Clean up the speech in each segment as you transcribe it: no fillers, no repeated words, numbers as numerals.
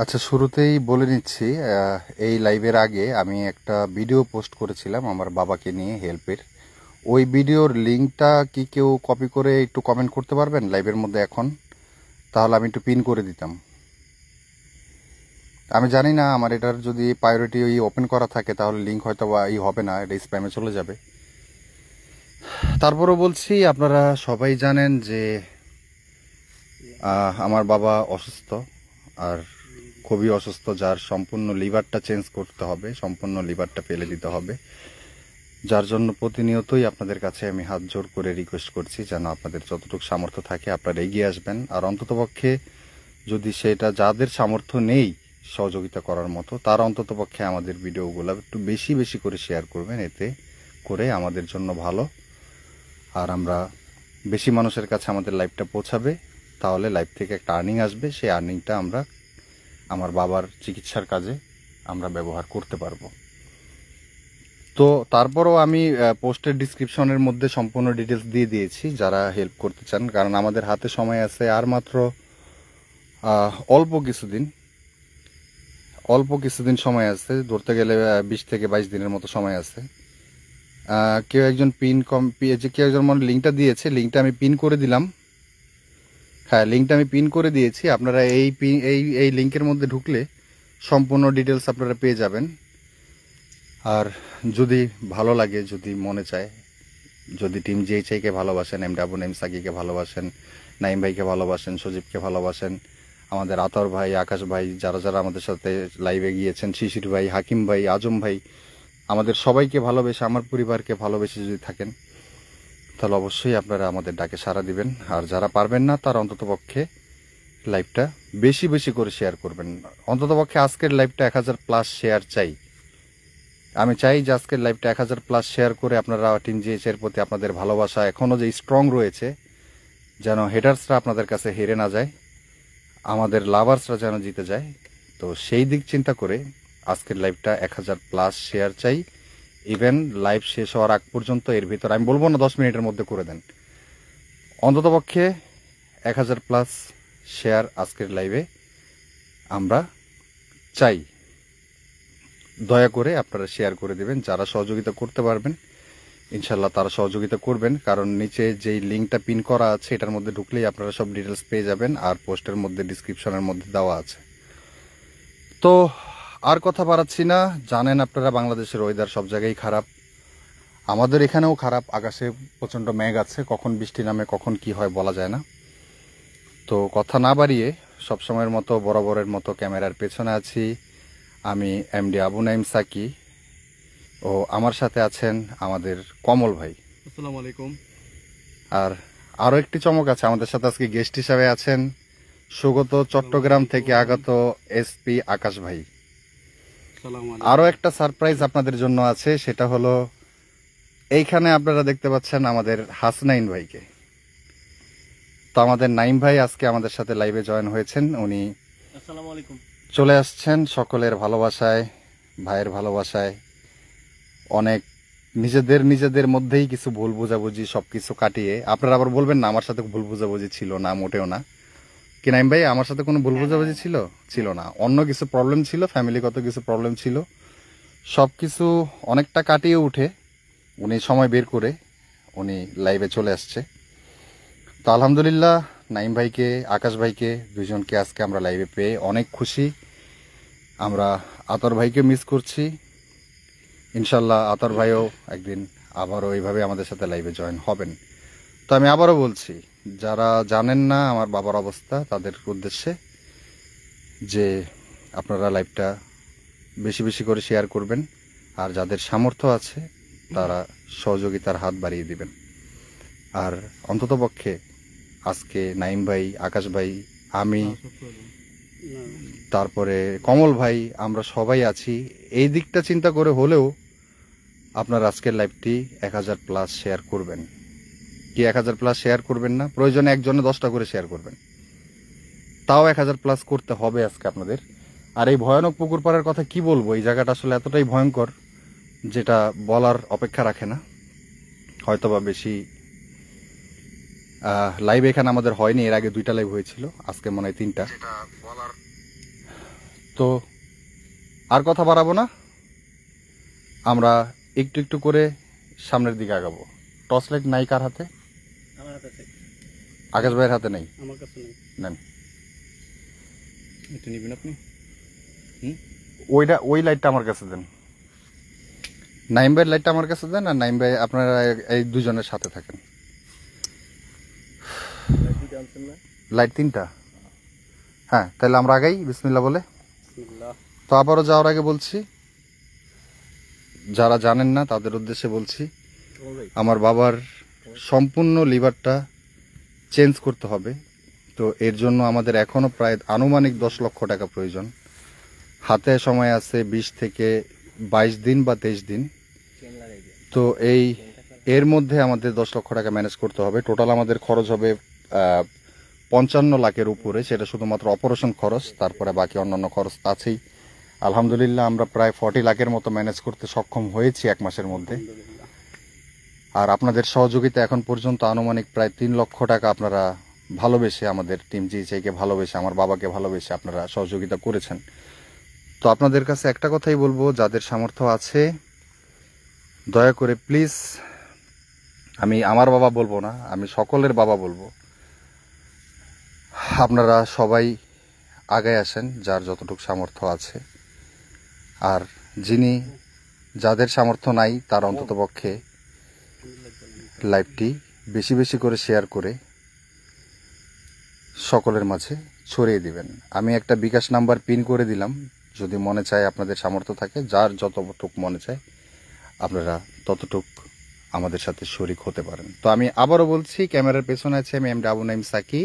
আচ্ছা, শুরুতেই বলে নিচ্ছি, এই লাইভের আগে আমি একটা ভিডিও পোস্ট করেছিলাম আমার বাবাকে নিয়ে হেল্পের। ওই ভিডিওর লিঙ্কটা কি কেউ কপি করে একটু কমেন্ট করতে পারবেন লাইভের মধ্যে এখন? তাহলে আমি একটু পিন করে দিতাম। আমি জানি না আমার এটার যদি প্রায়োরিটি ওপেন করা থাকে তাহলে লিঙ্ক হয়তো বা হবে না, এটা স্প্যামে চলে যাবে। তারপরও বলছি, আপনারা সবাই জানেন যে আমার বাবা অসুস্থ, আর খুবই অসুস্থ, যার সম্পূর্ণ লিভারটা চেঞ্জ করতে হবে, সম্পূর্ণ লিভারটা ফেলে দিতে হবে। যার জন্য প্রতিনিয়তই আপনাদের কাছে আমি হাত জোর করে রিকোয়েস্ট করছি যেন আপনাদের যতটুকু সামর্থ্য থাকে আপনারা এগিয়ে আসবেন। আর অন্ততপক্ষে যদি সেটা যাদের সামর্থ্য নেই সহযোগিতা করার মতো, তারা অন্ততপক্ষে আমাদের ভিডিওগুলো একটু বেশি বেশি করে শেয়ার করবেন, এতে করে আমাদের জন্য ভালো। আর আমরা বেশি মানুষের কাছে আমাদের লাইভটা পৌঁছাবে, তাহলে লাইভ থেকে একটা আর্নিং আসবে, সেই আর্নিংটা আমরা আমার বাবার চিকিৎসার কাজে আমরা ব্যবহার করতে পারবো। তো তারপরও আমি পোস্টের ডিসক্রিপশনের মধ্যে সম্পূর্ণ ডিটেলস দিয়ে দিয়েছি যারা হেল্প করতে চান, কারণ আমাদের হাতে সময় আছে আর মাত্র অল্প কিছুদিন সময় আছে, ধরতে গেলে 20 থেকে 22 দিনের মতো সময় আছে। কেউ একজন কেউ একজন মানে লিঙ্কটা দিয়েছে, লিঙ্কটা আমি পিন করে দিলাম। হ্যাঁ, লিঙ্কটা আমি পিন করে দিয়েছি। আপনারা এই লিঙ্কের মধ্যে ঢুকলে সম্পূর্ণ ডিটেলস আপনারা পেয়ে যাবেন। আর যদি ভালো লাগে, যদি মনে চায়, যদি টিম জিএইচআইকে ভালোবাসেন, এম সাকিকে ভালোবাসেন, নাইম ভাইকে ভালোবাসেন, সজীবকে ভালোবাসেন, আমাদের আতর ভাই, আকাশ ভাই, যারা যারা আমাদের সাথে লাইভে গিয়েছেন, শিশির ভাই, হাকিম ভাই, আজম ভাই, আমাদের সবাইকে ভালোবেসে, আমার পরিবারকে ভালোবেসে যদি থাকেন, তাহলে অবশ্যই আপনারা আমাদের ডাকে সাড়া দিবেন। আর যারা পারবেন না তারা অন্ততপক্ষে লাইভটা বেশি বেশি করে শেয়ার করবেন। অন্ততপক্ষে আজকের লাইভটা 1000+ শেয়ার চাই। আমি চাই যে আজকের লাইভটা 1000+ শেয়ার করে আপনারা টিম জিএইচের প্রতি আপনাদের ভালোবাসা এখনও যে স্ট্রং রয়েছে, যেন হেটার্সরা আপনাদের কাছে হেরে না যায়, আমাদের লাভার্সরা যেন জিতে যায়। তো সেই দিক চিন্তা করে আজকের লাইভটা 1000+ শেয়ার চাই। ইভেন লাইভ শেষ হওয়ার আগ পর্যন্ত, এর ভিতর আমি বলবো না 10 মিনিটের মধ্যে করে দেন, অন্ততপক্ষে 1000+ শেয়ার আজকের লাইভে আমরা চাই। দয়া করে আপনারা শেয়ার করে দিবেন। যারা সহযোগিতা করতে পারবেন ইনশাল্লাহ তারা সহযোগিতা করবেন, কারণ নিচে যেই লিঙ্কটা পিন করা আছে এটার মধ্যে ঢুকলেই আপনারা সব ডিটেলস পেয়ে যাবেন, আর পোস্টের মধ্যে ডিসক্রিপশনের মধ্যে দেওয়া আছে। তো আর কথা বাড়াচ্ছি না। জানেন আপনারা বাংলাদেশের ওয়েদার সব জায়গায় খারাপ, আমাদের এখানেও খারাপ। আকাশে প্রচণ্ড মেঘ আছে, কখন বৃষ্টি নামে কখন কি হয় বলা যায় না। তো কথা না বাড়িয়ে সবসময়ের মতো বরাবরের মতো ক্যামেরার পেছনে আছি আমি, এমডি আবু নাইম সাকি, ও আমার সাথে আছেন আমাদের কমল ভাই। আসসালামু আলাইকুম। আর আরও একটি চমক আছে, আমাদের সাথে আজকে গেস্ট হিসাবে আছেন সুগত চট্টগ্রাম থেকে আগত এসপি আকাশ ভাই। আরও একটা সারপ্রাইজ আপনাদের জন্য আছে, সেটা হলো এইখানে আপনারা দেখতে পাচ্ছেন আমাদের হাসনাইন ভাইকে। তো আমাদের নাইম ভাই আজকে আমাদের সাথে লাইভে জয়েন হয়েছেন। উনি আসসালামু আলাইকুম। চলে আসছেন সকলের ভালোবাসায়, ভাইয়ের ভালোবাসায়। অনেক নিজেদের মধ্যেই কিছু ভুল বোঝাবুঝি সবকিছু কাটিয়ে, আপনারা আবার বলবেন না আমার সাথে ভুল বোঝাবুঝি ছিল না, মোটেও না। কি নাইম ভাই, আমার সাথে কোনো ভুল বোঝাবুঝি ছিল না। অন্য কিছু প্রবলেম ছিল, ফ্যামিলিগত কিছু প্রবলেম ছিল, সবকিছু অনেকটা কাটিয়ে উঠে উনি সময় বের করে উনি লাইভে চলে আসছে। তো আলহামদুলিল্লাহ, নাইম ভাইকে, আকাশ ভাইকে, দুইজনকে আজকে আমরা লাইভে পেয়ে অনেক খুশি। আমরা আতর ভাইকে মিস করছি। ইনশাল্লাহ আতর ভাইও একদিন আবারও এইভাবে আমাদের সাথে লাইভে জয়েন হবেন। তো আমি আবারও বলছি, যারা জানেন না আমার বাবার অবস্থা তাদের উদ্দেশ্যে যে আপনারা লাইভটা বেশি বেশি করে শেয়ার করবেন, আর যাদের সামর্থ্য আছে তারা সহযোগিতার হাত বাড়িয়ে দিবেন। আর অন্ততপক্ষে আজকে নাইম ভাই, আকাশ ভাই, আমি, তারপরে কমল ভাই, আমরা সবাই আছি। এই দিকটা চিন্তা করে হলেও আপনার আজকের লাইভটি 1000+ শেয়ার করবেন। কি 1000+ শেয়ার করবেন না? প্রয়োজনে একজনে 10টা করে শেয়ার করবেন, তাও 1000+ করতে হবে আজকে আপনাদের। আর এই ভয়ানক পুকুর পাড়ের কথা কি বলবো, এই জায়গাটা আসলে এতটাই ভয়ঙ্কর যেটা বলার অপেক্ষা রাখে না। হয়তোবা বেশি লাইভ এখানে আমাদের হয়নি, এর আগে 2টা লাইভ হয়েছিল, আজকে মনে হয় 3টা। তো আর কথা বাড়াবো না, আমরা একটু একটু করে সামনের দিকে আগাবো। টর্চ লাইট নাই কার হাতে? আমার হাতে আছে। আকাশ ভাইয়ের হাতে নেই। আমার কাছে নেই। নেন, এটা নেবেন আপনি? ওই লাইটটা আমার কাছে দেন। নাইম ভাইয়ের লাইটটা আমার কাছে দেন, আর নাইম ভাই আপনারা এই দুজনের সাথে থাকেন। লাইট দিতে আনছেন না? লাইট 3টা। হ্যাঁ, তাহলে আমরা আগাই বিসমিল্লাহ বলে। বিসমিল্লাহ। তো আবারও যাওয়ার আগে বলছি, যারা জানেন না তাদের উদ্দেশ্যে বলছি, আমার বাবার সম্পূর্ণ লিভারটা চেঞ্জ করতে হবে। তো এর জন্য আমাদের এখনো প্রায় আনুমানিক 10 লক্ষ টাকা প্রয়োজন। হাতে সময় আছে 20 থেকে 22 দিন বা 23 দিন। তো এর মধ্যে আমাদের 10 লক্ষ টাকা ম্যানেজ করতে হবে। টোটাল আমাদের খরচ হবে 55 লাখের উপরে, সেটা শুধুমাত্র অপারেশন খরচ, তারপরে বাকি অন্যান্য খরচ আছেই। আলহামদুলিল্লাহ আমরা প্রায় 40 লাখের মতো ম্যানেজ করতে সক্ষম হয়েছি 1 মাসের মধ্যে। আর আপনাদের সহযোগিতা এখন পর্যন্ত আনুমানিক প্রায় 3 লক্ষ টাকা আপনারা ভালোবেসে, আমাদের টিম জিএইচআইকে ভালোবেসে, আমার বাবাকে ভালোবেসে আপনারা সহযোগিতা করেছেন। তো আপনাদের কাছে একটা কথাই বলবো, যাদের সামর্থ্য আছে দয়া করে প্লিজ, আমি আমার বাবা বলবো না, আমি সকলের বাবা বলবো, আপনারা সবাই আগায় আসেন যার যতটুকু সামর্থ্য আছে। আর যাদের সামর্থ্য নাই তার অন্ততপক্ষে লাইভটি বেশি বেশি করে শেয়ার করে সকলের মাঝে ছড়িয়ে দিবেন। আমি একটা বিকাশ নাম্বার পিন করে দিলাম, যদি মনে চায় আপনাদের সামর্থ্য থাকে, যার যতটুক মনে চায় আপনারা ততটুক আমাদের সাথে শরিক হতে পারেন। তো আমি আবারও বলছি, ক্যামেরার পেছনে আছে আমি এমডি আবু নাইম সাকি,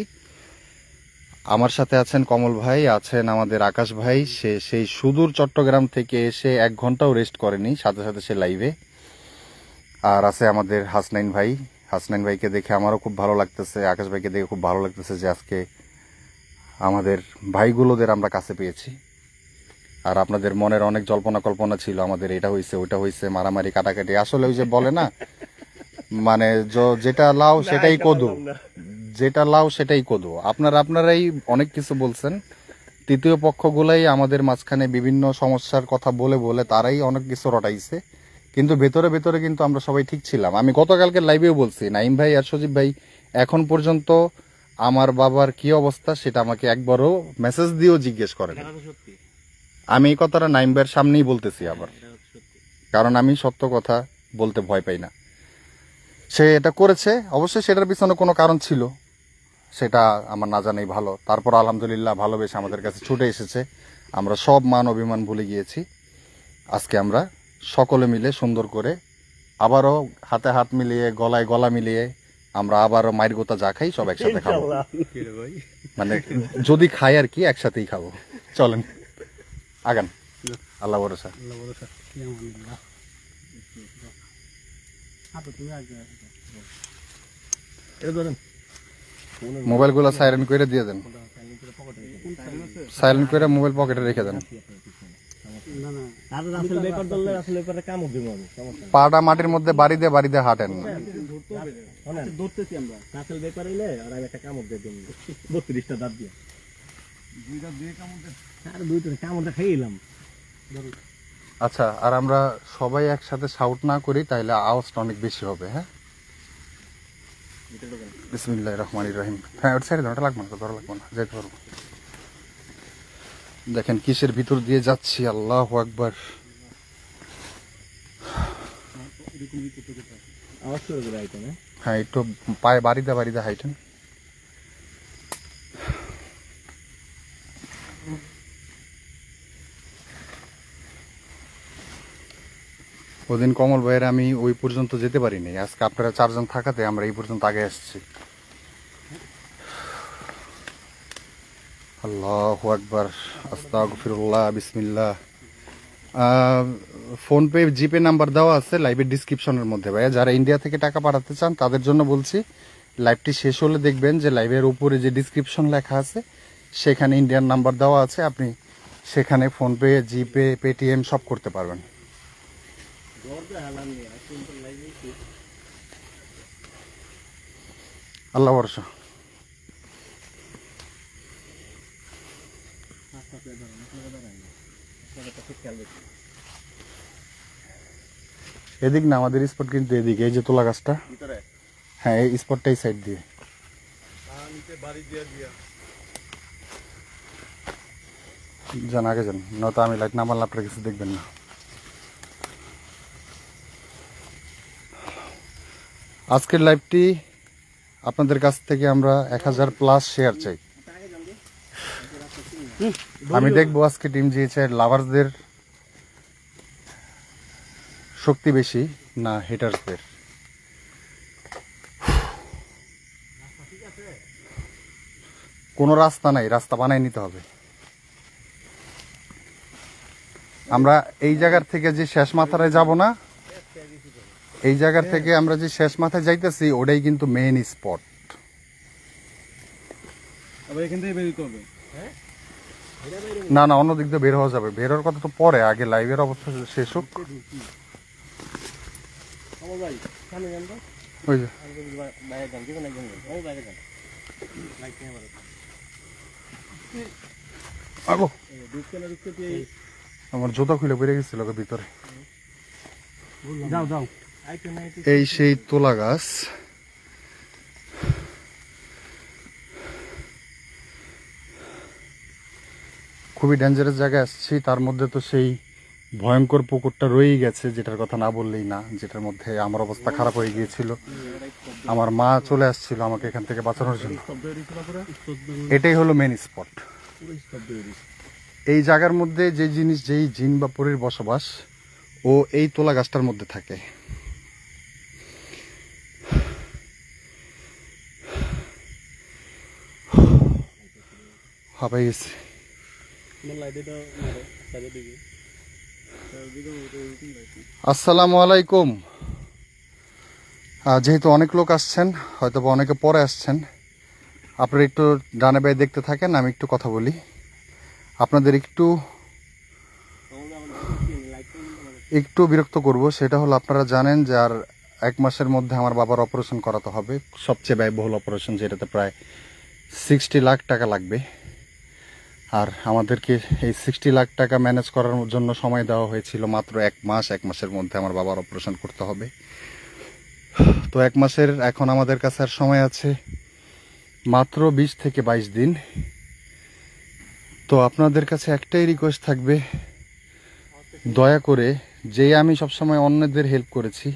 আমার সাথে আছেন কমল ভাই, আছেন আমাদের আকাশ ভাই, সে সেই সুদূর চট্টগ্রাম থেকে এসে 1 ঘন্টাও রেস্ট করেনি, সাথে সাথে সে লাইভে। আর আছে আমাদের হাসনাইন ভাই। হাসনাইন ভাইকে দেখে আমারও খুব ভালো লাগতেছে, আকাশ ভাইকে দেখে খুব ভালো লাগতেছে যে আজকে আমাদের ভাইগুলোদের আমরা কাছে পেয়েছি। আর আপনাদের মনের অনেক জল্পনা কল্পনা ছিল, আমাদের এটা হইছে ওইটা হইছে, মারামারি কাটাকাটি। আসলে ওই যে বলে না, মানে যেটা লাও সেটাই কদু, যেটা লাও সেটাই কদু। আপনারাই অনেক কিছু বলছেন, তৃতীয় পক্ষগুলাই আমাদের মাঝখানে বিভিন্ন সমস্যার কথা বলে বলে তারাই অনেক কিছু রটাইছে, কিন্তু ভেতরে ভেতরে কিন্তু আমরা সবাই ঠিক ছিলাম। আমি গতকালকে লাইভেও বলছি, নাইম ভাই আর সজীব ভাই এখন পর্যন্ত আমার বাবার কি অবস্থা সেটা আমাকে একবারও মেসেজ দিয়েও জিজ্ঞেস করেন। আমি এই কথাটা নাইম ভাইয়ের সামনেই বলতেছি আবার, কারণ আমি সত্য কথা বলতে ভয় পাই না। সে এটা করেছে, অবশ্যই সেটার পিছনে কোনো কারণ ছিল, সেটা আমার না জানাই ভালো। তারপর আলহামদুলিল্লাহ ভালোবেসে আমাদের কাছে ছুটে এসেছে, আমরা সব মান অভিমান ভুলে গিয়েছি। আজকে আমরা সকলে মিলে সুন্দর করে আবারও হাতে হাত মিলিয়ে, গলায় গলা মিলিয়ে আমরা আবারও মায়ের গোতা যা খাই সব একসাথে খাবো। মানে যদি খাই আর কি, একসাথেই খাবো। চলেন আগান, আল্লাহ ভরসা। মোবাইল গুলো সাইলেন্ট করে দিয়ে দেন, সাইলেন্ট করে মোবাইল পকেটে রেখে দেন। পাটা মাটির মধ্যে বাড়ি দিয়ে হাঁটেন। আচ্ছা, আর আমরা সবাই একসাথে শাউট না করি তাহলে আওয়াজটা অনেক বেশি হবে। হ্যাঁ, বিসমিল্লাহির রহমানির রহিম। হ্যাঁ, ওটা ছেড়ে দেন, ওটা লাগবে না, ধরা লাগবে না, যেতে পারবো। দেখেন কিসের ভিতর দিয়ে যাচ্ছি, আল্লাহু আকবার। হ্যাঁ, একটু পায়ে বাড়িতে হাইটেন। ওদিন কমল ভাইয়ের আমি ওই পর্যন্ত যেতে পারিনি, আজকে আপনারা 4 জন থাকাতে আমরা এই পর্যন্ত আগে আসছি। আল্লাহু আকবার, আস্তাগফিরুল্লাহ, বিসমিল্লাহ। ফোনপে জিপে নাম্বার দেওয়া আছে লাইভের ডিসক্রিপশনের মধ্যে। ভাইয়া যারা ইন্ডিয়া থেকে টাকা পাঠাতে চান তাদের জন্য বলছি, লাইভটি শেষ হলে দেখবেন যে লাইভের উপরে যে ডিসক্রিপশন লেখা আছে সেখানে ইন্ডিয়ান নাম্বার দেওয়া আছে, আপনি সেখানে ফোনপে, জিপে, পেটিএম সব করতে পারবেন। আল্লাহ ভরসা। এদিক না, আমাদের স্পট কিন্তু এদিকে, এই যে তোলা গাছটা। ভিতরে হ্যাঁ, এই স্পটটাই সাইড দিয়ে। যান আগে যান, নয়তো আমি লাইট না মারলে আপনারা কিছু দেখবেন না। আজকের লাইভটি আপনাদের কাছ থেকে আমরা 1000+ শেয়ার চাই। আমি দেখবো আজকে টিম জিএচআই লাভার্সদের শক্তি বেশি না হেটার্সদের। কোনো রাস্তা নাই, রাস্তা বানাই নিতে হবে। আমরা এই জায়গার থেকে যে শেষ মাথায় যাব না, এই জায়গার থেকে আমরা যে শেষ মাথায় যাইতেছি ওটাই কিন্তু মেইন স্পট। না না, অন্য দিক দিয়ে বের হওয়া যাবে। বের হওয়ার কথা তো পরে, আগে লাইভের অবস্থা শেষ হোক। ওই যে আগো, আমার জুতা খুলে বেরিয়ে গেছিল ভিতরে। এই সেই তোলা গাছ। খুবই ডেঞ্জারাস জায়গায় আসছি, তার মধ্যে তো সেই ভয়ঙ্কর পুকুরটা রয়েই গেছে, যেটার কথা না বললেই না, যেটার মধ্যে আমার অবস্থা খারাপ হয়ে গিয়েছিল। আমার মা চলে আসছিল আমাকে এখান থেকে বাঁচানোর জন্য। এটাই হলো মেন স্পট। এই জায়গার মধ্যে যে জিনিস, যেই জিন বা পরীর বসবাস, ও এই তোলা গাছটার মধ্যে থাকে। হাঁপাই গেছে। আসসালামু আলাইকুম। যেহেতু অনেক লোক আসছেন, হয়তো বা অনেকে পরে আসছেন, আপনারা একটু ডানে বায়ে দেখতে থাকেন, আমি একটু কথা বলি। আপনাদের একটু বিরক্ত করব, সেটা হলো আপনারা জানেন যে আর 1 মাসের মধ্যে আমার বাবার অপারেশন করাতে হবে। সবচেয়ে ব্যয়বহুল অপারেশন, যেটাতে প্রায় 60 লাখ টাকা লাগবে। আর আমাদেরকে এই 60 লাখ টাকা ম্যানেজ করার জন্য সময় দেওয়া হয়েছিল মাত্র 1 মাস। 1 মাসের মধ্যে আমার বাবার অপারেশন করতে হবে। তো 1 মাসের এখন আমাদের কাছে আর সময় আছে মাত্র 20 থেকে 22 দিন। তো আপনাদের কাছে একটাই রিকোয়েস্ট থাকবে, দয়া করে, যেই আমি সবসময় অন্যদের হেল্প করেছি,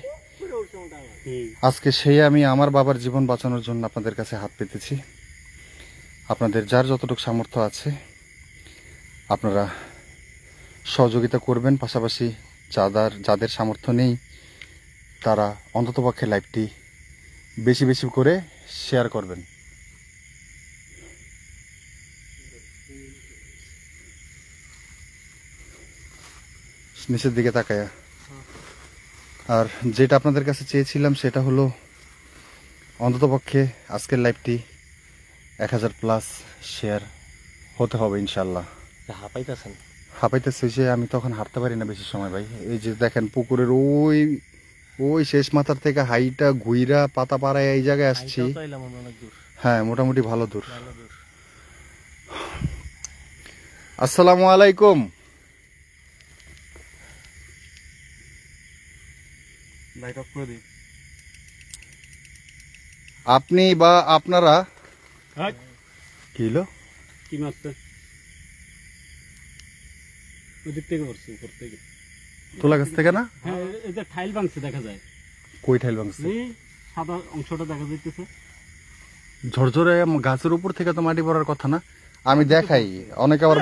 আজকে সেই আমি আমার বাবার জীবন বাঁচানোর জন্য আপনাদের কাছে হাত পেতেছি। আপনাদের যার যতটুকু সামর্থ্য আছে আপনারা সহযোগিতা করবেন। পাশাপাশি যাদের সামর্থ্য নেই তারা অন্ততপক্ষে লাইভটি বেশি বেশি করে শেয়ার করবেন। নিচের দিকে তাকায়া। আর যেটা আপনাদের কাছে চেয়েছিলাম সেটা হলো অন্ততপক্ষে আজকের লাইভটি 1000+ শেয়ার হতে হবে ইনশাল্লাহ। হাঁপাইতেছে যে আমি তখন হাঁটতে পারি না বেশি সময় ভাই। এই যে দেখেন পুকুরের ওই শেষ মাথার থেকে হাইটা ঘুইরা পাতা পাড়ায় এই জায়গায় আসছি। হ্যাঁ, মোটামুটি ভালো দূর। আসসালামু আলাইকুম। আপনি বা আপনারা কি হলো? কি মারছে? ওদিক থেকে করছে, উপর থেকে। তোলা গাছ থেকে না? হ্যাঁ, এই যে টাইল ভাঙছে দেখা যায়। কই ঠাইল ভাঙছে? এই সাদা অংশটা দেখা যাইতেছে। ঝরঝরে গাছের উপর থেকে তো মাটি পড়ার কথা না। আমি দেখাই, অনেকে আবার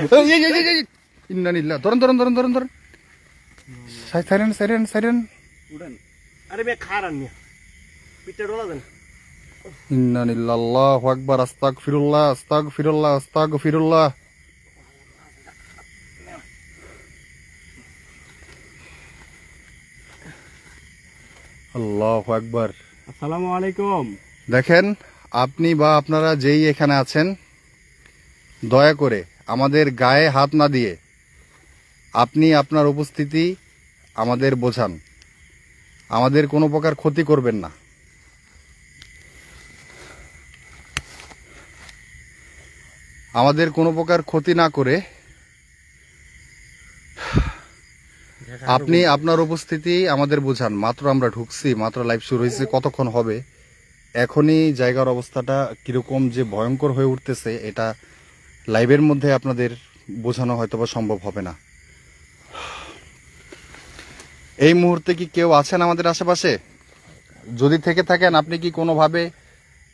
ইন্নানিল্লাহ। ধরেন ধরেন ধরেন ধরেন ধরেন, সাইরেন সাইরেন সাইরেন। উড়েন। আরে বে খারান নিয়া পিঠে ডলা দেন। ইন্নানিল্লাহ, আল্লাহু আকবার, আস্তাগফিরুল্লাহ আস্তাগফিরুল্লাহ আস্তাগফিরুল্লাহ। আল্লাহু আকবার। আসসালামু আলাইকুম। দেখেন, আপনি বা আপনারা যেই এখানে আছেন, দয়া করে আমাদের গায়ে হাত না দিয়ে আপনি আপনার উপস্থিতি আমাদের বোঝান। আমাদের কোনো প্রকার ক্ষতি করবেন না। আমাদের কোনো প্রকার ক্ষতি না করে আপনি আপনার উপস্থিতি আমাদের বোঝান। মাত্র আমরা ঢুকছি, মাত্র লাইভ শুরু হয়েছে, কতক্ষণ হবে? এখনই জায়গার অবস্থাটা কিরকম যে ভয়ঙ্কর হয়ে উঠতেছে, এটা লাইভের মধ্যে আপনাদের বোঝানো হয়তো বা সম্ভব হবে না। এই মুহূর্তে কি কেউ আছেন আমাদের আশেপাশে? যদি থেকে থাকেন, আপনি কি কোনোভাবে,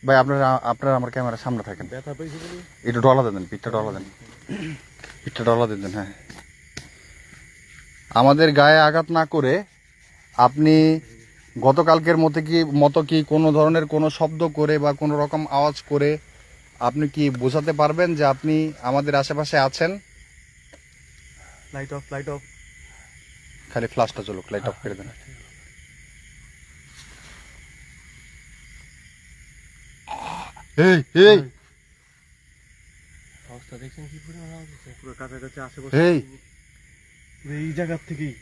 ভাই আপনারা আমার ক্যামেরার সামনে থাকেন, একটু ডলা দেন, পিঠটা ডলা দেন, পিঠটা ডলা দেন। হ্যাঁ, আমাদের গায়ে আঘাত না করে আপনি গতকালকের মতো কি কোনো ধরনের কোনো শব্দ করে বা কোনো রকম আওয়াজ করে আপনি কি বোঝাতে পারবেন যে আপনি আমাদের আশেপাশে আছেন? Light off, light off. খালি ফ্ল্যাশটা চলুক, লাইট অফ করে দেন। এই এই অবস্থা দেখছেন কি পরিমাণ আওয়াজ হচ্ছে? পুরো কাছাকাছি আশেপাশে এই এই জায়গার থেকেই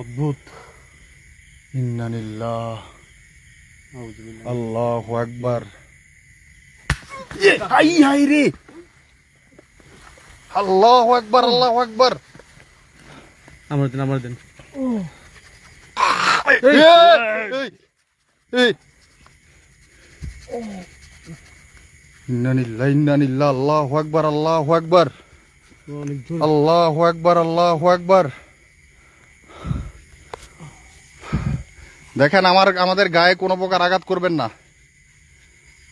অদ্ভুত। ইন্না লিল্লাহ, আল্লাহু আকবার। হাই হাই রে, আল্লাহু আকবার, আল্লাহু আকবার। আমার দিন ইন্না লিল্লাহ, ইন্না লিল্লাহ, আল্লাহু আকবার, আল্লাহু আকবার, অনেক জোর। আল্লাহু আকবার, আল্লাহু আকবার। দেখেন, আমাদের গায়ে কোনো প্রকার আঘাত করবেন না।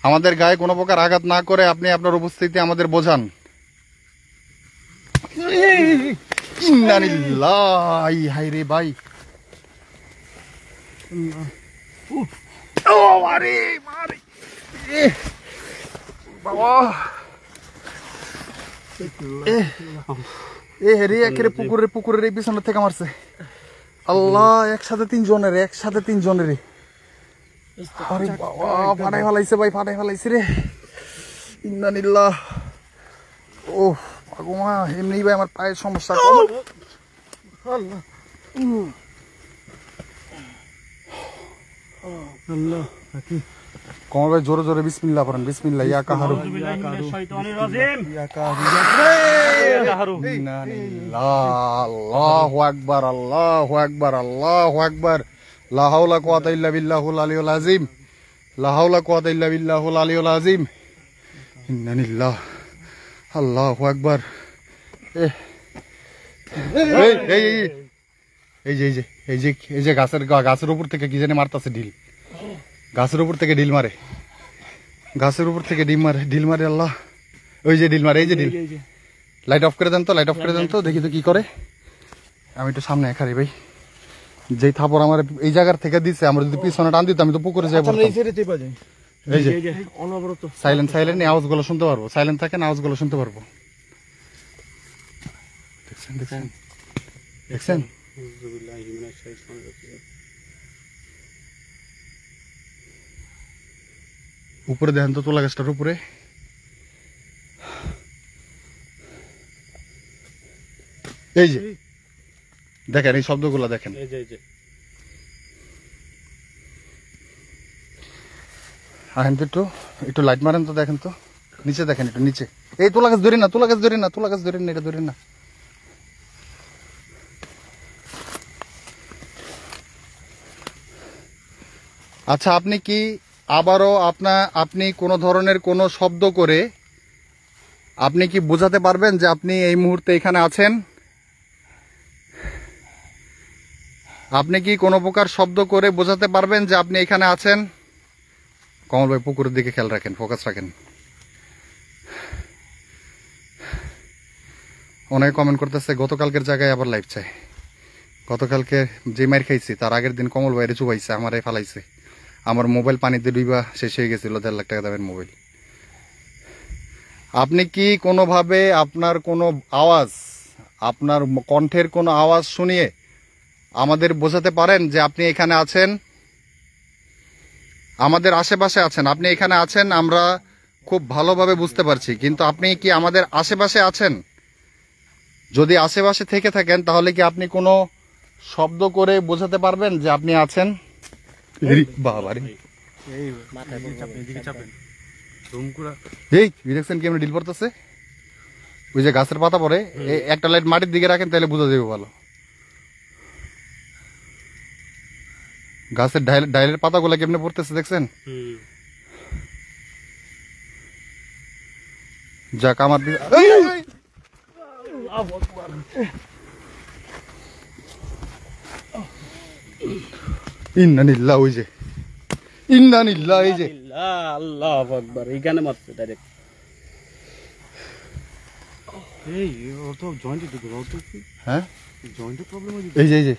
আমাদের গায়ে কোনো প্রকার আঘাত না করে আপনি আপনার উপস্থিতি আমাদের বোঝান। ইন্না লিল্লাহ, হাই রে ভাই। ও আরে মারে, বাবা, রে একেরে পুকুরের এই পিছনের থেকে মারছে। আল্লাহ, একসাথে তিনজনের রে। আরে বাবা, ফাটাই ফেলাইছে ভাই, ফাটাই ফেলাইছে রে। ইন্না লিল্লাহ। ও ভগবান, এমনি ভাই আমার পায়ের সমস্যা। আল্লাহ, কমল ভাই জোরে জোরে বিসমিল্লাহ পড়েন। বিসমিল্লাহ, ইয়া কাহারু, ইন্না লিল্লাহ, আল্লাহু আকবার, আল্লাহু আকবার, আল্লাহু আকবার। লা হাওলা কুওয়াতা ইল্লা বিল্লাহুল আলিয়্যুল আযীম, লা হাওলা কুওয়াতা ইল্লা বিল্লাহুল আলিয়্যুল আযীম। ইন্না লিল্লাহ, আল্লাহু আকবার। এই যে গাছের উপর থেকে কি জানি মারতাছে ঢিল। গাছের উপর থেকে ঢিল মারে, গাছের উপর থেকে ঢিল মারে। আল্লাহ, ওই যে ঢিল মারে, এই যে ঢিল। লাইট অফ করে দেন তো, লাইট অফ করে দেন তো, দেখি তো কি করে। আমি একটু সামনে একারি ভাই, যেই থাপড় আমার এই জায়গার থেকে দিচ্ছে, আমরা যদি পিছনে টান দিতাম আমি তো পুকুরে যাই। এই যে অনবরত সাইলেন্ট আওয়াজগুলো শুনতে পারবো। সাইলেন্ট থাকেন, আওয়াজগুলো শুনতে পারবো। দেখছেন? উপরে দেখেন তো, তোলা গাছটার উপরে। এই যে দেখেন, এই শব্দগুলো দেখেন। আহেন তো একটু লাইট মারেন তো, দেখেন তো নিচে, দেখেন একটু নিচে। এই তোলা গাছ ধরি না, তোলা গাছ ধরি না, তোলা গাছ ধরি না, এটা ধরি না। আচ্ছা, আপনি কি আবারও আপনি কোনো ধরনের কোনো শব্দ করে আপনি কি বোঝাতে পারবেন যে আপনি এই মুহূর্তে এখানে আছেন? আপনি কি কোনো প্রকার শব্দ করে বোঝাতে পারবেন যে আপনি এখানে আছেন? কমল ভাই, পুকুরের দিকে খেয়াল রাখেন, ফোকাস রাখেন। অনেকে কমেন্ট করতেছে গতকালকের জায়গায় আবার লাইভ চাই। গতকালকে যে মার খাইছি তার আগের দিন কমল ভাইরে চুবাইছে, আমারে ফালাইছে। আমার মোবাইল পানিতে ডুইবা শেষ হয়ে গেছিল, 1.5 লাখ টাকা দামের মোবাইল। আপনি কি কোনোভাবে আপনার কোনো আওয়াজ, আপনার কণ্ঠের কোনো আওয়াজ শুনিয়ে আমাদের বোঝাতে পারেন যে আপনি এখানে আছেন, আমাদের আশেপাশে আছেন? আপনি এখানে আছেন, আমরা খুব ভালোভাবে বুঝতে পারছি, কিন্তু আপনি কি আমাদের আশেপাশে আছেন? যদি আশেপাশে থেকে থাকেন তাহলে কি আপনি কোনো শব্দ করে বোঝাতে পারবেন যে আপনি আছেন? বাবারে, এই মাথায় এদিকে চাপেন রুমকুড়া। এই দেখছেন কি আমরা ডিল পড়তেছে? ওই যে গাছের পাতা পরে, একটা লাইট মাটির দিকে রাখেন তাহলে বোঝা যাবে ভালো। গাছের ডাইলের পাতাগুলো কেমনে পড়তেছে দেখছেন? যাক আমার ইন্নানিল্লাহ, ওই যে ইন্নানিল্লাহ, এই যে আল্লাহু আকবার, এইখানে মারছে ডাইরেক্ট। এই ও তো জয়েন্টে ঢুকে বলতো কি? হ্যাঁ, জয়েন্টের প্রবলেম হয়েছে। এই যে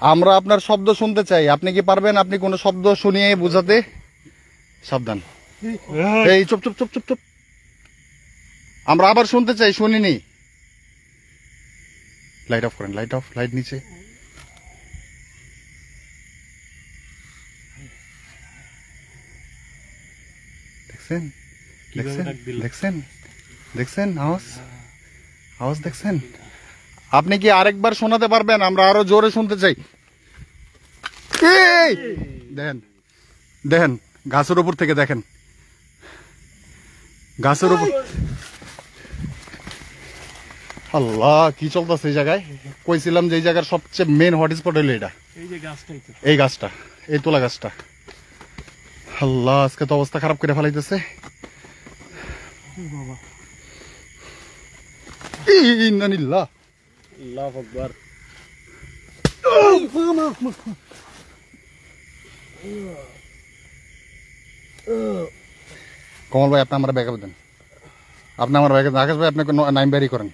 আমরা আপনার শব্দ শুনতে চাই, আপনি কি পারবেন? আপনি কোনো শব্দ শুনিয়ে বোঝাতে? সাবধান, এই চুপ চুপ চুপ চুপ চুপ, আমরা আবার শুনতে চাই, শুনিনি। লাইট অফ করেন, লাইট অফ, লাইট নিচে। দেখছেন দেখছেন দেখছেন দেখছেন আওয়াজ, আওয়াজ দেখছেন? আপনি কি আরেকবার শোনাতে পারবেন? আমরা আরো জোরে শুনতে চাই। এই দেখেন, দেখেন গাছের উপর থেকে, দেখেন গাছের উপর। আল্লাহ, কি চলতেছে এই জায়গায়? কইছিলাম যে এই জায়গার সবচেয়ে মেন হটস্পট হইলো এটা, এই যে গাছটাই তো। এই গাছটা, এই তোলা গাছটা। আল্লাহ, আজকে তো অবস্থা খারাপ করে ফেলাইতেছে। বাবা, ইন্নানিল্লাহ, আল্লাহু আকবার। কমল ভাই, আপনি আমার ব্যাকআপ দেন, আপনি আমার ব্যাকআপ দেন। আকাশ ভাই, আপনাকে নাইম ব্যারি করেন,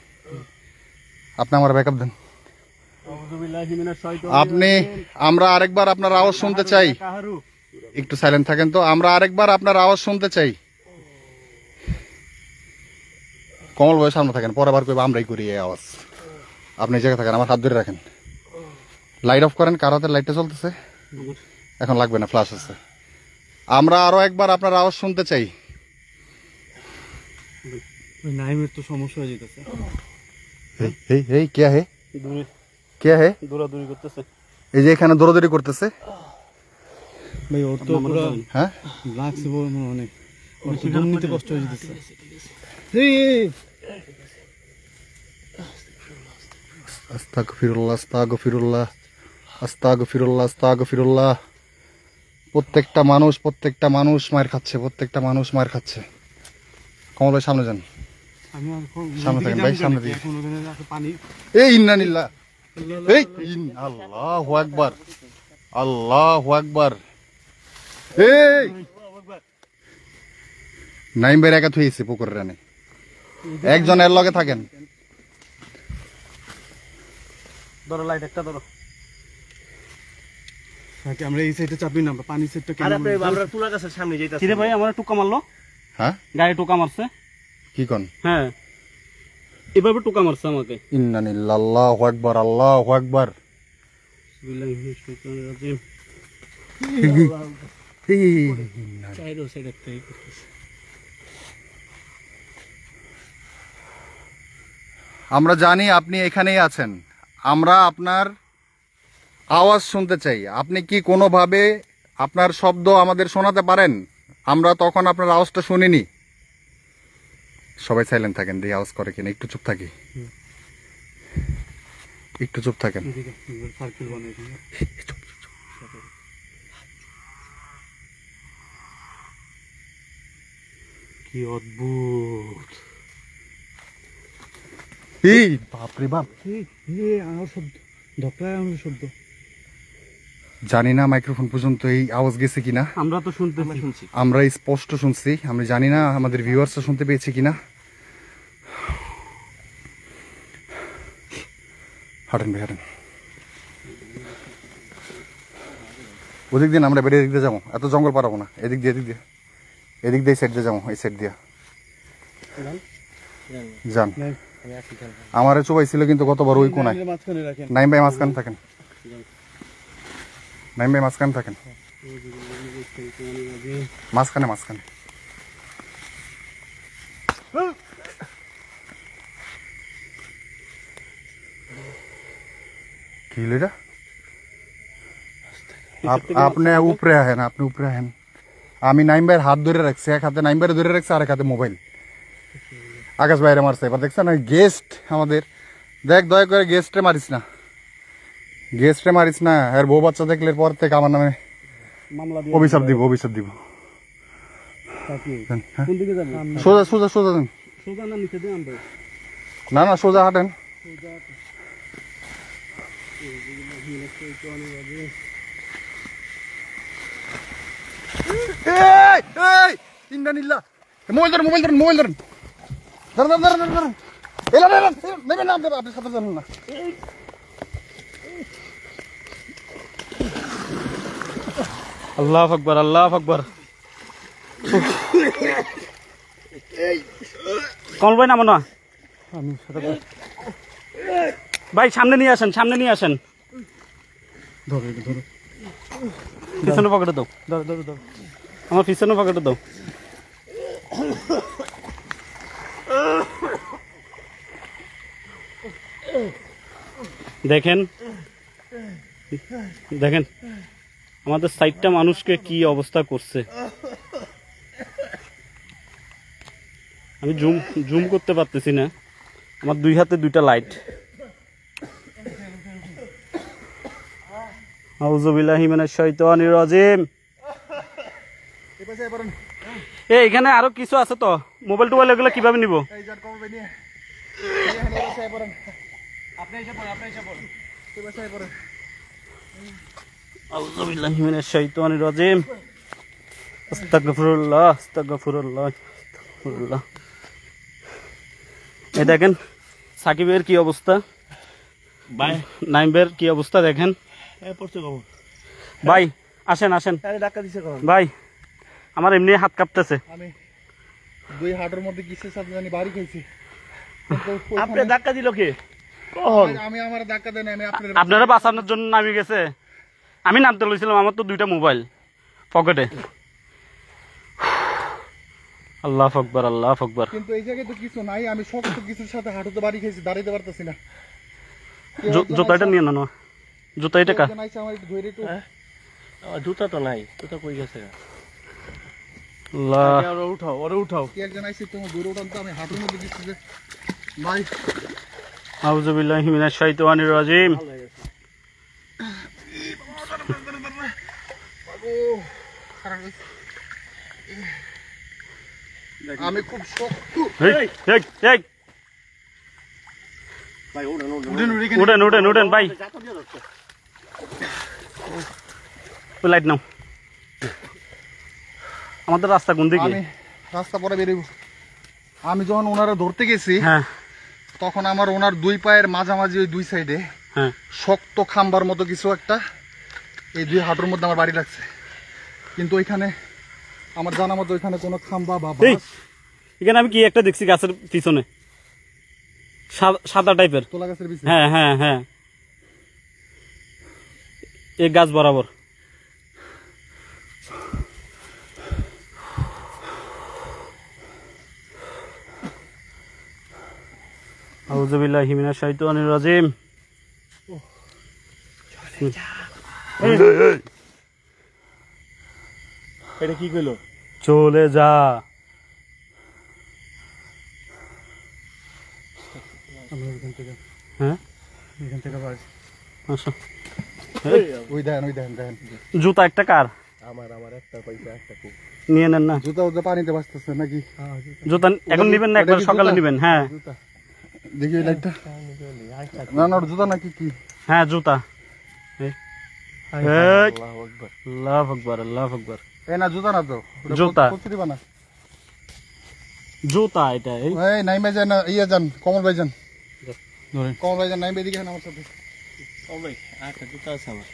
আপনি আমার ব্যাকআপ দেন। আউযু বিল্লাহি মিনাশ শাইতানির আপনি, আমরা আরেকবার আপনার আওয়াজ শুনতে চাই। কাহারু। একটু সাইলেন্ট থাকেন তো, আমরা আরেকবার আপনার আওয়াজ শুনতে চাই। কমল ভাই সামনে থাকেন, পরে বার করবো আমরাই করি এই আওয়াজ। আপনি এই জায়গায় থাকেন, আমার হাত ধরে রাখেন। লাইট অফ করেন, কার হাতের লাইটটা চলতেছে? এখন লাগবে না, ফ্ল্যাশ আছে। আমরা আরো একবার আপনার আওয়াজ শুনতে চাই। ওই নাইমের তো সমস্যা হয়ে যেতেছে। এই কে হে, দূরে কে হে? দৌড়াদৌড়ি করতেছে। এই যে এখানে দৌড়াদৌড়ি করতেছে। ভাই ওর তো পুরো হ্যাঁ, লাগছে অনেক, ওর তো দম নিতে কষ্ট হয়ে যেতেছে। আস্তাগফিরুল্লাহ, আস্তাগফিরুল্লাহ, আস্তাগফিরুল্লাহ, আস্তাগফিরুল্লাহ। প্রত্যেকটা মানুষ মার খাচ্ছে, প্রত্যেকটা মানুষ মার খাচ্ছে। কমল ভাই সামনে যান, আমি আর সামনে থাকেন ভাই, সামনে দিকে। এখন ওখানে আছে পানি। এই ইন্নানিল্লাহ, এই আল্লাহু আকবার, আল্লাহু আকবার। এই নাইম ভাই একা থুইছে পুকুরের রানে, একজন এর লগে থাকেন। ধরো লাইট একটা ধরো। আমরা এই সাইডে চাপি না, আমরা পানি সাইডটা কেন? আমরা তুলা গাছের সামনে যাইতাছি। কিরে ভাই, আমার টোকা মারলো। হ্যাঁ, গায়ে টোকা মারছে। কি কোন? হ্যাঁ, এভাবে টোকা মারছে আমাকে। ইন্নানিল্লাহ, আল্লাহু আকবার, আল্লাহু আকবার। বিসমিল্লাহির শাইতানির রাজিম। সাইডে সাইডে থেকে করতেছে। আমরা জানি আপনি এখানেই আছেন, আমরা আপনার আওয়াজ শুনতে চাই। আপনি কি কোনোভাবে আপনার শব্দ আমাদের শোনাতে পারেন? আমরা তখন আপনার আওয়াজটা শুনিনি। সবাই সাইলেন্ট থাকেন, দিয়ে আওয়াজ করে কিনা, একটু চুপ থাকি, একটু চুপ থাকেন। এদিকে সার্কেল বানাই দিই। কি অদ্ভুত! এই বাপরে বাপ, আমার শব্দ, ধকলায় আমার শব্দ। জানি না মাইক্রোফোন পর্যন্ত এই আওয়াজ গেছে কিনা। আমরা তো শুনছি। আমরা স্পষ্ট শুনছি, আমি জানি না আমাদের ভিউয়ার্সরা শুনতে পেয়েছে কিনা। হাঁটেন ভাই, হাঁটেন। ওদিক দিয়ে না, আমরা বেরিয়ে এদিক দিয়ে যাবো, এত জঙ্গল পারাবো না। এদিক দিয়ে, এদিক দিয়ে, এদিক দিয়ে সাইড দিয়ে যাবো, এই সাইড দিয়ে যান। আমারে চুবাইছিল কিন্তু কতবার ওই কোনায়। নাইম ভাই মাঝখানে থাকেন, নাইম ভাই মাঝখানে থাকেন, মাঝখানে মাঝখানে। কি হলো এটা? আপনি উপরে আহেন, আপনি উপরে আহেন। আমি নাইম ভাইয়ের হাত ধরে রাখছি, এক হাতে নাইম ভাইয়ের ধরে রাখছি, আরেক হাতে মোবাইল। আকাশ বাইরে মারছে, এবার দেখছেন গেস্ট আমাদের। দেখ, দয়া করে গেস্টে মারিস না। গেস্টে মারিস না, আর বউ বাচ্চা দেখলে পর থেকে আমার নামে মামলা দিয়ে অভিশাপ দিব। তাকে হ্যাঁ। কোন দিকে যাবে সোজা দেন। সোজা না নিচে দিয়ে আনবে না সোজা হাঁটেন। এই তিনটা নিল্লা, মোবাইল ধরেন। ধরেন। এলা নেবেন না, আপনি সাথে জানেন না। আল্লাহু আকবার কমল ভাই নামো না ভাই, সামনে নিয়ে আসেন ধরো পিছনে পকেটে দাও, আমার পিছনে পকেটে দাও। দেখেন আমাদের সাইডটা মানুষকে কি অবস্থা করছে। আমি জুম করতে পারতেছি না, আমার দুই হাতে দুইটা লাইট। আউযুবিল্লাহি মিনাশ শাইতানির রাজিম। এখানে আরো কিছু আছে তো, মোবাইল টোবাইল এগুলো কিভাবে নিব? আউযুবিল্লাহি মিনাশ শাইতানির রাজিম। আস্তাগফিরুল্লাহ। এই দেখেন সাকিবের কি অবস্থা, ভাই নাইমের কি অবস্থা দেখেন। ভাই আসেন ভাই, আমার এমনি হাত কাঁপতেছে। আমি দুই হাটের মধ্যে কিসের সাথে জানি বাড়ি খাইছি। আপনি ধাক্কা দিল কে? আমি আমার ধাক্কা দেন, আমি আপনারা বাঁচানোর জন্য নামি গেছে, আমি নামতে লইছিলাম, আমার তো দুইটা মোবাইল পকেটে। আল্লাহু আকবার। কিন্তু এই জায়গায় তো কিছু নাই, আমি শক্ত কিছুর সাথে হাঁটুতে বাড়ি খাইছি, দাঁড়াইতে পারতেছি না। জুতাটা নিয়ে না, জুতা এটা কা আমার একটু ধরে একটু। জুতা তো নাই, জুতা কই গেছে? উঠাও। কি একজন আইছে, তোমার দূরে উঠান তো, আমি হাঁটুর মধ্যে দিচ্ছি যে ভাই। আউযুবিল্লাহি মিনাশ শাইতানির রাজিম। আমি খুব শক্ত। ভাই উঠেন ভাই, লাইট নাও। আমাদের রাস্তা কোন দিকে? আমি রাস্তা পরে বেরোব। আমি যখন ওনারা ধরতে গেছি, হ্যাঁ তখন আমার ওনার দুই পায়ের মাঝামাঝি ওই দুই সাইডে হ্যাঁ শক্ত খাম্বার মতো কিছু একটা এই দুই হাঁটুর মধ্যে আমার বাড়ি লাগছে। কিন্তু ওইখানে আমার জানা মতো ওইখানে কোনো খাম্বা বা বাঁশ। এখানে আমি কি একটা দেখছি গাছের পিছনে, সাদা টাইপের। তোলা গাছের পিছনে। হ্যাঁ এই গাছ বরাবর। আউযুবিল্লাহি মিনাশ শাইতানির রাজিম। এটা কি কইলো? চলে যা। হ্যাঁ এখান থেকে বাড়ি। আসো। ওই দেখেন। জুতা একটা কার? আমার একটা পয়সা একটা খুব নিয়ে নেন না। জুতা ওদের পানিতে বাঁচতেছে নাকি? জুতা এখন নিবেন না, একবার সকালে নিবেন। হ্যাঁ দেখি ওই লাইটটা। না ওর জুতা নাকি কি? হ্যাঁ জুতা। আল্লাহু আকবার। আল্লাহু আকবার। এই না জুতা না তো, জুতা। কচুরি বানা জুতা এটা। এই নাইম ভাই যান, ইয়ে যান, কমল ভাই যান। ধরেন কমল ভাই যান, নাইম ভাই দিকে আমার সাথে। ও ভাই একটা জুতা আছে আমার।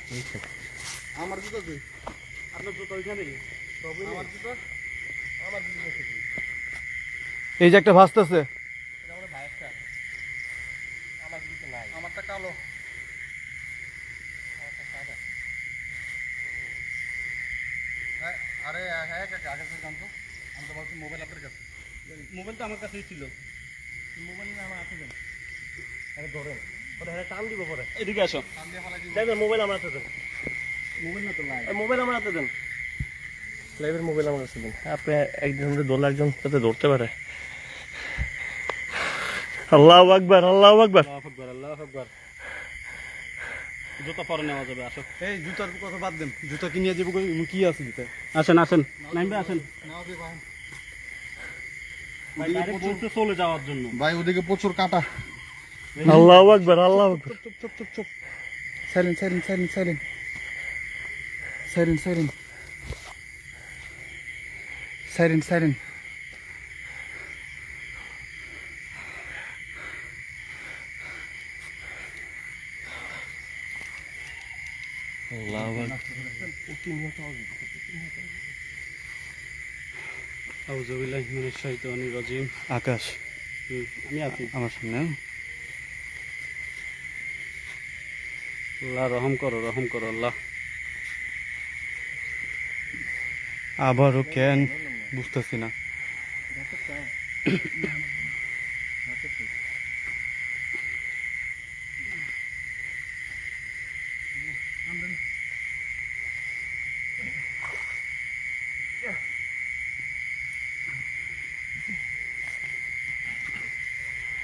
আমার জুতা কই? আপনার জুতা ওইখানে? আমার জুতা এই যে একটা ভাসতেছে। আমারটা কালো। আরে হ্যাঁ কাকা, আগে থেকে জানতো। আমি তো বলছি মোবাইল আপনার কাছে। মোবাইলটা আমার কাছেই ছিল। মোবাইল আমার হাতে দেন। আরে ধরেন। পরে টান দিব পরে। এদিকে আসো। দেখবেন মোবাইল আমার হাতে দেন। মোবাইল না তো লাই। মোবাইল আমার হাতে দেন। লাইভের মোবাইল আমার কাছে দেন। আপনি একজন ধরলে একজন যাতে ধরতে পারে। আল্লাহু আকবার। আল্লাহু আকবার। জুতা পরে নেওয়া যাবে, আসো। এই জুতার কথা বাদ দেন, জুতা কিনে যাবো কি আছে জুতা? আসেন আসেন, নাইম ভাই আসেন। ভাই, direct বলছে চলে যাওয়ার জন্য। ভাই ওদিকে প্রচুর কাটা। আল্লাহু আকবার, আল্লাহু আকবার। চুপ। Silent silent silent silent silent silent silent silent. আল্লাহু আকবার। আউযু বিল্লাহি মিনাশ শাইতানির রাজিম। আকাশ আমি আছি। আমার সামনে। আল্লাহ রহম করো, রহম করো আল্লাহ। আবারও কেন বুঝতেছি না।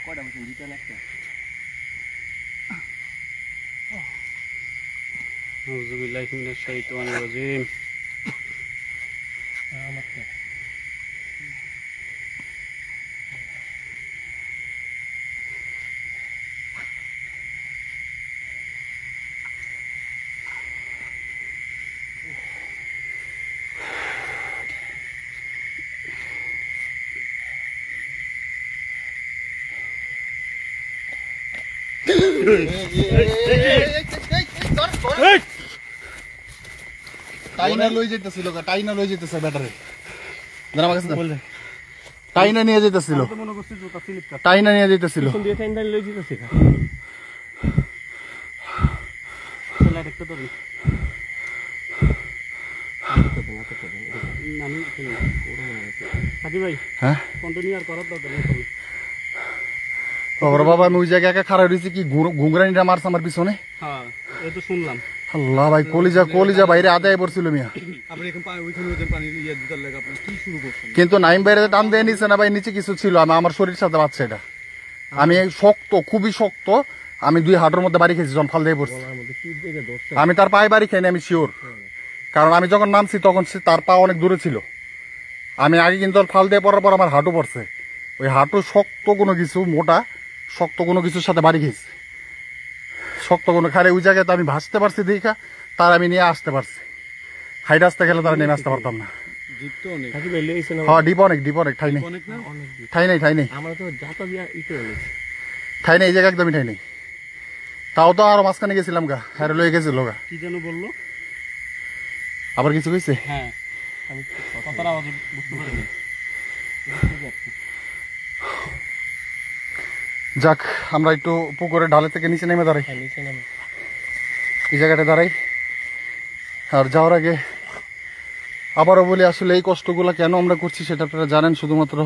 কয়টা বলছেন? দুইটা না একটা? আউযু বিল্লাহি মিনাশ শাইতানির রাজিম। আমারটা। টাইনা লই যাইতেছিল, টাইনা লই যাইতেছে ব্যাটারি। দাঁড়া আমার কাছে দাঁড়া। টাইনা নিয়ে যাইতেছিল, তো মনে করছি জুতা স্লিপ কাট। টাইনা নিয়ে যাইতেছিল। কোন দিয়ে টাইম লই যেতেছে? লাইট একটা ধরুন। আমি থাকি ভাই, হ্যাঁ কন্টিনিউ আর করার দরকার নেই। বাবার বাবা, আমি ওই জায়গায় একা খারাপ রয়েছি কি ঘুংরানিটা মারছে আমার পিছনে। হ্যাঁ, এই তো শুনলাম। আল্লাহ ভাই, কলিজা কলিজা বাইরে আদায় পড়ছিল মিয়া। আপনি এখন ওইখানে পানি ইয়ে জুতার লেগে আপনি কি শুরু করছেন? কিন্তু নাইম বাইরে টান দিয়ে নিচ্ছে না ভাই, নিচে কিছু ছিল, আমার শরীর সাথে বাচ্চা এটা। আমি শক্ত, খুবই শক্ত। আমি 2 হাঁটুর মধ্যে বাড়ি খেয়েছি যখন ফাল দিয়ে পড়ছি। গলার মধ্যে কি দেখে ধরছে? আমি তার পায়ে বাড়ি খাইনি, আমি শিওর। কারণ আমি যখন নামছি তখন তার পা অনেক দূরে ছিল। আমি আগে কিন্তু ওর ফাল দিয়ে পড়ার পর আমার হাঁটু পড়ছে। ওই হাঁটু শক্ত কোনো কিছু, মোটা শক্ত কোনো কিছুর সাথে বাড়ি খেয়েছি। শক্ত কোনো খারে ওই জায়গায় তো আমি ভাসতে পারছি দেখা তার আমি নিয়ে আসতে পারছি। হাইট আসতে গেলে তারা নেমে আসতে পারতাম না। জিপ তো অনেক থাকি ভাই লইছে না? হ্যাঁ, ডিপ অনেক ঠাই নেই, অনেক না? অনেক দিন। ঠাই নেই, ঠাই নেই, আমরা তো যাতা দিয়া ইতে হয়েছে। ঠাই নেই, এই জায়গা একদমই ঠাই নেই। তাও তো আরো মাঝখানে গেছিলাম গা, হ্যাঁ লয়ে গেছিল গা। কি যেন বললো? আবার কিছু কইছে? হ্যাঁ, আমি কথার আওয়াজ বুঝতে পারিনি। যাক, আমরা একটু পুকুরের ঢালে থেকে নিচে নেমে দাঁড়াই, নিচে নামে। এই জায়গাটা দাঁড়াই। আর যাওয়ার আগে আবারও বলি, আসলে এই কষ্টগুলো কেন আমরা করছি সেটা আপনারা জানেন, শুধুমাত্র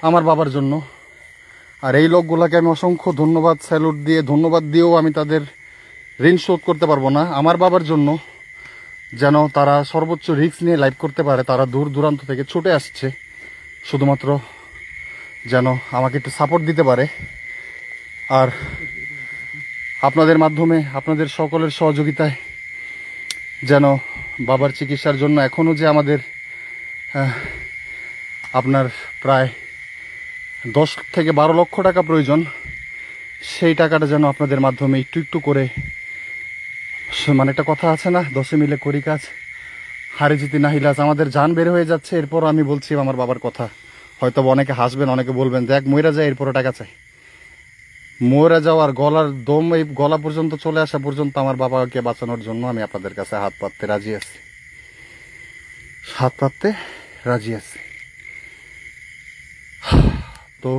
আমার বাবার জন্য। আর এই লোকগুলাকে আমি অসংখ্য ধন্যবাদ, স্যালুট দিয়ে, ধন্যবাদ দিয়েও আমি তাদের ঋণ শোধ করতে পারবো না। আমার বাবার জন্য, যেন তারা সর্বোচ্চ রিস্ক নিয়ে লাইভ করতে পারে। তারা দূর দূরান্ত থেকে ছুটে আসছে শুধুমাত্র যেন আমাকে একটু সাপোর্ট দিতে পারে। আর আপনাদের মাধ্যমে, আপনাদের সকলের সহযোগিতায় যেন বাবার চিকিৎসার জন্য এখনও যে আমাদের আপনার প্রায় 10 থেকে 12 লক্ষ টাকা প্রয়োজন, সেই টাকাটা যেন আপনাদের মাধ্যমে একটু একটু করে, মানে একটা কথা আছে না, 10 মিলে করি কাজ, হারে জিতি নাহিলাজ। আমাদের জান বের হয়ে যাচ্ছে, এরপর আমি বলছি আমার বাবার কথা। হয়তো অনেকে হাসবেন, অনেকে বলবেন দেখ মইরা যায় এরপরে টাকা চাই। মরে যাওয়ার গলার দম, এই গলা পর্যন্ত চলে আসা পর্যন্ত আমার বাবাকে বাঁচানোর জন্য আমি আপনাদের কাছে হাত পাততে রাজি আছি, হাত পাততে রাজি আছি। তো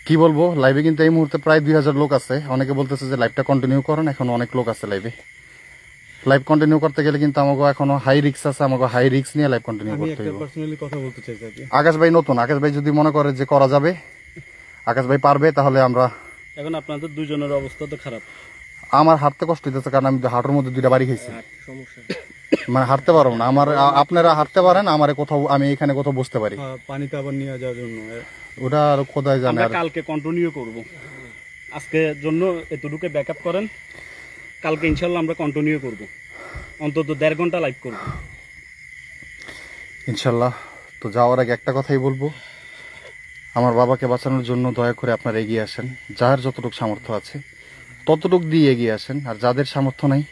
কি বলবো, লাইভে কিন্তু এই মুহূর্তে প্রায় 2000 লোক আছে। অনেকে বলতেছে যে লাইভটা কন্টিনিউ করেন, এখন অনেক লোক আছে লাইভে। লাইভ কন্টিনিউ করতে গেলে কিন্তু আমাকে এখনো হাই রিস্ক আছে, আমাকে হাই রিস্ক নিয়ে লাইভ কন্টিনিউ আমি করতে একটা হবে। পার্সোনালি কথা বলতে চাই আর কি। আকাশ ভাই নতুন, আকাশ ভাই যদি মনে করে যে করা যাবে, আকাশ ভাই পারবে, তাহলে আমরা। এখন আপনাদের দুজনের অবস্থা তো খারাপ। আমার হাঁটতে কষ্ট হইতেছে, কারণ আমি হাঁটুর মধ্যে 2টা বাড়ি খাইছি, সমস্যা। মানে হাঁটতে পারবো না। আপনারা হাঁটতে পারেন, আমার কোথাও, আমি এখানে কোথাও বসতে পারি। পানিতে আবার নিয়ে যাওয়ার জন্য ওটা আর কোথায় জানে। আমরা আর কালকে কন্টিনিউ করব। আজকের জন্য এতটুকু ব্যাকআপ করেন, কালকে ইনশাল্লাহ আমরা কন্টিনিউ করব, অন্তত 1.5 ঘন্টা লাইভ করব ইনশাল্লাহ। তো যাওয়ার আগে একটা কথাই বলবো, আমার বাবাকে বাঁচানোর জন্য দয়া করে আপনারা এগিয়ে আসেন। যার যতটুকু সামর্থ্য আছে ততটুকু দিয়ে এগিয়ে আসেন, আর যাদের সামর্থ্য নাই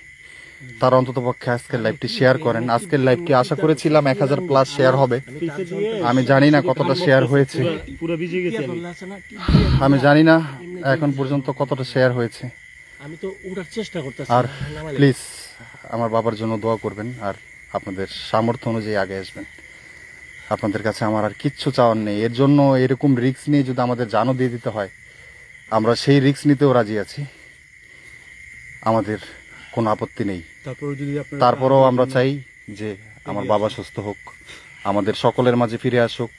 তারা অন্তত পক্ষে আজকের লাইভটি শেয়ার করেন। আজকের লাইভটি আশা করেছিলাম 1000+ শেয়ার হবে, আমি জানি না কতটা শেয়ার হয়েছে, পুরো ভিজে গেছি আমি। আমি জানি না এখন পর্যন্ত কতটা শেয়ার হয়েছে। আমি তো ওঠার চেষ্টা করতেছি। আর প্লিজ আমার বাবার জন্য দোয়া করবেন, আর আপনাদের সামর্থ্য অনুযায়ী আগে আসবেন। আপনাদের কাছে আমার আর কিচ্ছু চাওয়ার নেই। এর জন্য এরকম রিস্ক নিয়ে যদি আমাদের জানও দিয়ে দিতে হয়, আমরা সেই রিস্ক নিতেও রাজি আছি, আমাদের কোনো আপত্তি নেই। তারপরে যদি আপনারা তারপরেও আমরা চাই যে আমার বাবা সুস্থ হোক, আমাদের সকলের মাঝে ফিরে আসুক।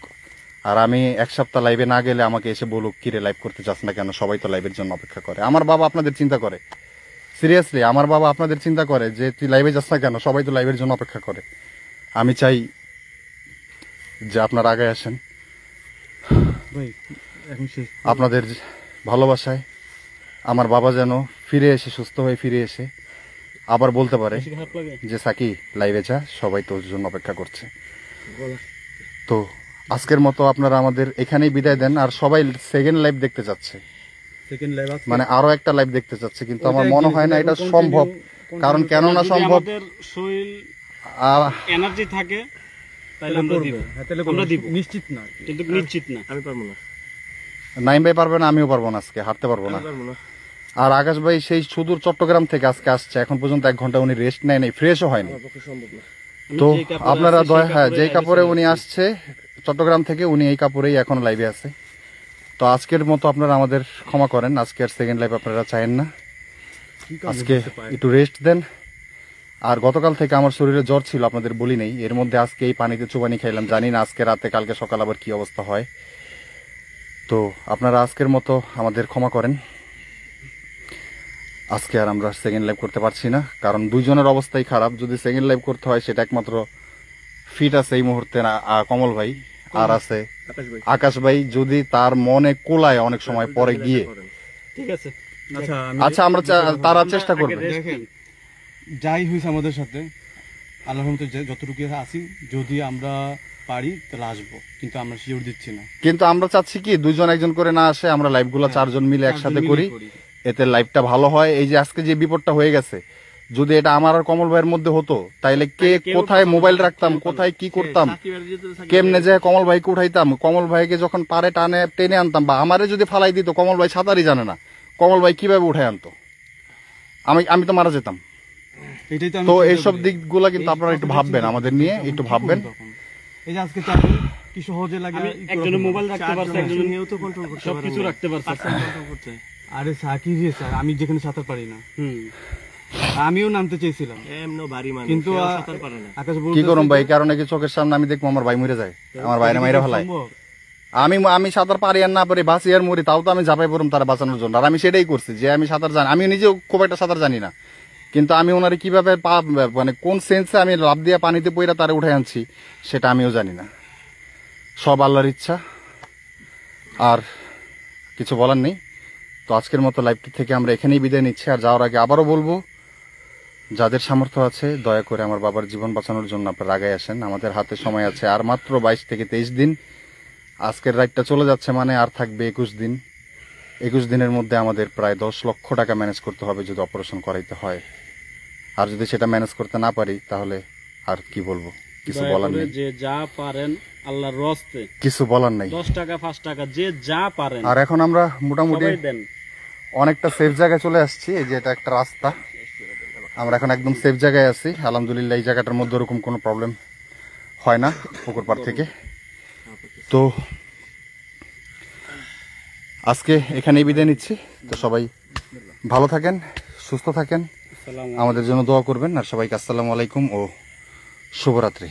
আর আমি 1 সপ্তাহ লাইভে না গেলে আমাকে এসে বলুক, কিরে লাইভ করতে চাস না কেন, সবাই তো লাইভের জন্য অপেক্ষা করে। আমার বাবা আপনাদের চিন্তা করে, সিরিয়াসলি আমার বাবা আপনাদের চিন্তা করে যে তুই লাইভে যাস না কেন, সবাই তো লাইভের জন্য অপেক্ষা করে। আমি চাই যে আপনারা আগে আসেন, ভাই এখন শেষ। আপনাদের ভালোবাসায় আমার বাবা যেন ফিরে এসে, সুস্থ হয়ে ফিরে এসে আবার বলতে পারে খারাপ লাগে। যে সাকি লাইভে যা, সবাই তোর জন্য অপেক্ষা করছে। তো আজকের মতো আপনারা আমাদের এখানেই বিদায় দেন। আর সবাই সেকেন্ড লাইভ দেখতে চাচ্ছে, সেকেন্ড লাইভ আছে, মানে আরো একটা লাইভ দেখতে চাচ্ছে, কিন্তু আমার মনে হয় না এটা সম্ভব। কারণ কেন না যদি সম্ভব, আমাদের শরীর আহ, এনার্জি থাকে তাহলে আমরা দিব, হ্যাঁ তাহলে আমরা দিব, নিশ্চিত না। কিন্তু নিশ্চিত না। আমি পারবো না, নাইম ভাই পারবে না, আমিও পারবো না, আজকে হাঁটতে পারবো না। পারবো না। আর আকাশ ভাই সেই সুদূর চট্টগ্রাম থেকে আজকে আসছে, এখন পর্যন্ত 1 ঘন্টা উনি রেস্ট নেয় নাই, ফ্রেশও হয়নি। আমার পক্ষে সম্ভব না। তো যেই কাপড়ে আপনারা আছি, দয়া, সেই হ্যাঁ, কাপড়ে যেই কাপড়ে আগে উনি চলে আসছে চট্টগ্রাম থেকে, উনি এই কাপড়েই এখন লাইভে আছে। তো আজকের মতো আপনারা আমাদের ক্ষমা করেন, আজকে আর সেকেন্ড লাইভ আপনারা চাইেন না, আজকে একটু রেস্ট দেন। আর গতকাল থেকে আমার শরীরে জ্বর ছিল, আপনাদের বলি নেই, এর মধ্যে আজকে এই পানিতে চুবানি খাইলাম, জানি না আজকে রাতে কালকে সকাল আবার কি অবস্থা হয়। তো আপনারা আজকের মতো আমাদের ক্ষমা করেন, আজকে আর আমরা সেকেন্ড লাইভ করতে পারছি না, কারণ দুইজনের অবস্থাই খারাপ। যদি সেকেন্ড লাইভ করতে হয় সেটা একমাত্র ফিট আছে এই মুহূর্তে না কমল ভাই, আর আছে আকাশ ভাই আকাশ ভাই, যদি তার মনে কোলায় অনেক সময় পরে গিয়ে। ঠিক আছে। আচ্ছা আচ্ছা আমরা তারা চেষ্টা করবে। দেখেন যাই হয়েছে আমাদের সাথে, আল্লাহর রহমতে যতটুকু আছি, যদি আমরা পারি তাহলে আসবো, কিন্তু আমরা শিওর দিচ্ছি না। কিন্তু আমরা চাচ্ছি কি 2 জন 1 জন করে না আসে, আমরা লাইভগুলো 4 জন মিলে একসাথে করি, এতে লাইভটা ভালো হয়। এই যে আজকে যে বিপদটা হয়ে গেছে, যদি এটা আমার আর কমল ভাইয়ের মধ্যে হতো, তাইলে কে কোথায় মোবাইল রাখতাম, কোথায় কি করতাম, কেমনে যে কমল ভাইকে উঠাইতাম, কমল ভাইকে যখন পারে টেনে আনতাম, বা আমারে যদি ফালাই দিত, কমল ভাই সাঁতারই জানে না, কমল ভাই কিভাবে উঠাই আনতো, আমি তো মারা যেতাম। এটাই তো এইসব দিকগুলো কিন্তু আপনারা একটু ভাববেন, আমাদের নিয়ে একটু ভাববেন। এই যে আজকে চারজন কি সহজে লাগে, আমি একজনের মোবাইল রাখতে পারছি, একজনের নিয়েও তো কন্ট্রোল করতে পারে, সবকিছু রাখতে পারছি। কন্ট্রোল করতে। আরে সাকি রে স্যার, আমি যেখানে সাঁতার পারি না, হুম, আমিও নামতে চেয়েছিলাম, এমন ভারী মানুষ, কিন্তু সেও সাঁতার পারে না। আকাশ কি করুম ভাই, কারণ কি চোখের সামনে আমি দেখবো আমার ভাই মরে যায়, আমার বাইরে মাইরা ফেলায়, আমি সাঁতার পারি আর না পারি, বাঁচি আর মরি, তাও তো আমি ঝাঁপাই পড়ুম তারা বাঁচানোর জন্য। আর আমি সেটাই করছি, যে আমি সাঁতার জানি, আমি নিজেও খুব একটা সাঁতার জানি না, কিন্তু আমি ওনারে কিভাবে মানে কোন সেন্সে আমি লাফ দিয়ে পানিতে পইরা তারা উঠে আনছি সেটা আমিও জানি না। সব আল্লাহর ইচ্ছা, আর কিছু বলার নেই। তো আজকের মতো লাইভটি থেকে আমরা এখানেই বিদায় নিচ্ছি। আর যাওয়ার আগে আবারও বলবো, যাদের সামর্থ্য আছে দয়া করে আমার বাবার জীবন বাঁচানোর জন্য আপনারা আগায় আসেন। আমাদের হাতে সময় আছে আর মাত্র 22 থেকে 23 দিন। আজকের রাইডটা চলে যাচ্ছে মানে আর থাকবে 21 দিন। 21 দিনের মধ্যে আমাদের প্রায় 10 লক্ষ টাকা ম্যানেজ করতে হবে যদি অপারেশন করাইতে হয়। আর যদি সেটা ম্যানেজ করতে না পারি তাহলে আর কি বলবো, কিছু দয়া বলার করে নেই, যে যা পারেন আল্লাহর রস্তে কিছু বলার নেই। 10 টাকা 5 টাকা যে যা পারেন আর এখন আমরা মোটামুটি সবাই দেন। অনেকটা সেফ জায়গায় চলে আসছি। এই যে এটা একটা রাস্তা, আমরা এখন একদম সেফ জায়গায় আছি আলহামদুলিল্লাহ। এই জায়গাটার মধ্যে ওরকম কোনো প্রবলেম হয় না পুকুর পাড় থেকে। তো আজকে এখানেই বিদায় নিচ্ছি। তো সবাই ভালো থাকেন, সুস্থ থাকেন, আসসালামু আমাদের জন্য দোয়া করবেন। আর সবাইকে আসসালামু আলাইকুম ও শুভরাত্রি।